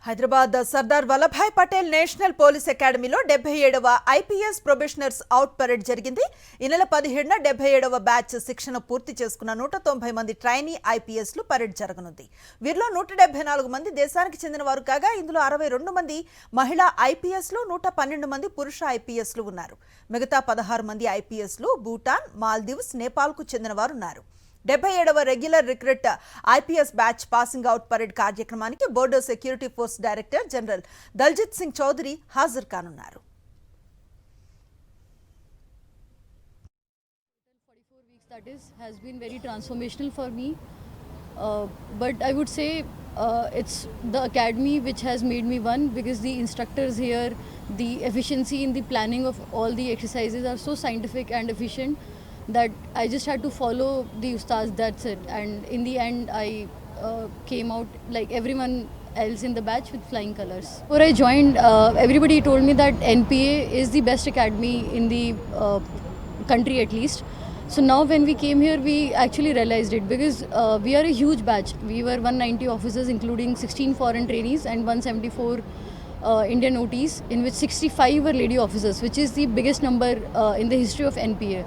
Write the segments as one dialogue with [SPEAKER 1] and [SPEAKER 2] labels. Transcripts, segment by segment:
[SPEAKER 1] Hyderabad Sardar Vallabhbhai Patel national police అకాడమీలో 77వ IPS ప్రొబేషనర్స్ out parade జరిగింది. ఈ నెల 17న 77వ బ్యాచ్ శిక్షణ పూర్తి చేసుకున్న 190 మంది ట్రైనీ ఐపీఎస్లు పరేడ్ జరగనుంది. వీరిలో 174 మంది దేశానికి చెందిన వారు కాగా ఇందులో 62 మంది మహిళా ఐపీఎస్లు, 112 మంది పురుష ఐపీఎస్లు ఉన్నారు. మిగతా 16 మంది ఐపీఎస్లు భూటాన్, మాల్దీవ్స్, నేపాల్కు చెందిన వారు ఉన్నారు. 77వ regular recruit IPS batch passing out parade కార్యక్రమానికి border security force director general Daljit Singh Chaudhary హాజరు కానున్నారు.
[SPEAKER 2] 44 weeks that has been very transformational for me, but I would say it's the academy which has made me one, because the instructors here, the efficiency in the planning of all the exercises are so scientific and efficient that I just had to follow the ustads, that's it. And in the end I came out like everyone else in the batch with flying colors. Before I joined, everybody told me that NPA is the best academy in the country at least. So now when we came here, we actually realized it, because we are a huge batch. We were 190 officers, including 16 foreign trainees and 174 Indian OTs, in which 65 were lady officers, which is the biggest number in the history of NPA.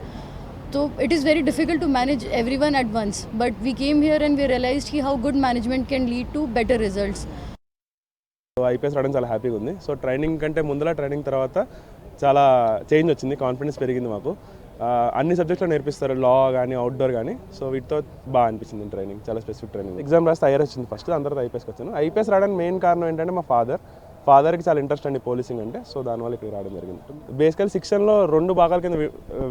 [SPEAKER 2] So it is very difficult to manage everyone at once, but we came here and we realized how good management can lead to better results.
[SPEAKER 3] IPS రావడం చాలా హ్యాపీగా ఉంది. So training కంటే ముందర training తర్వాత చాలా change వచ్చింది, confidence పెరిగింది మాకు. అన్ని సబ్జెక్టులు నేర్పిస్తారు, లా కానీ అవుట్డోర్ కానీ. సో వీటితో బాగా అనిపించింది ట్రైనింగ్, చాలా స్పెసిఫిక్ ట్రైనింగ్. ఎగ్జామ్ రాస్తే ఐఆర్ వచ్చింది ఫస్ట్, దాని తర్వాత ఐపీఎస్కి వచ్చాను. ఐపీఎస్ రావడానికి మెయిన్ కారణం ఏంటంటే మా ఫాదర్కి చాలా ఇంట్రెస్ట్ అండి పోలీసింగ్ అంటే. సో దానివల్ల ఇక్కడ రావడం జరిగింది. బేసికల్ శిక్షణలో 2 భాగాల కింద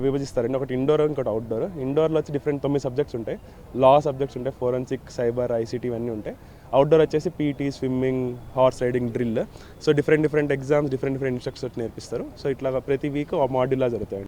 [SPEAKER 3] విభజిస్తారండి, ఒకటి ఇండోర్, ఇంకోటి అవుట్డోర్. ఇండోర్లో వచ్చి డిఫరెంట్ 9 సబ్జెక్ట్స్ ఉంటాయి. లా సబ్జెక్ట్స్ ఉంటాయి, ఫోరెన్సిక్, సైబర్, ఐసీటీ ఇవన్నీ ఉంటాయి. అవుట్డోర్ వచ్చేసి PT, swimming, horse riding, drill. So different exams, different instructors నేర్పిస్తారు. సో ఇట్లా ప్రతి వీక్ ఆ మాడ్యూల్లా జరుగుతాయి.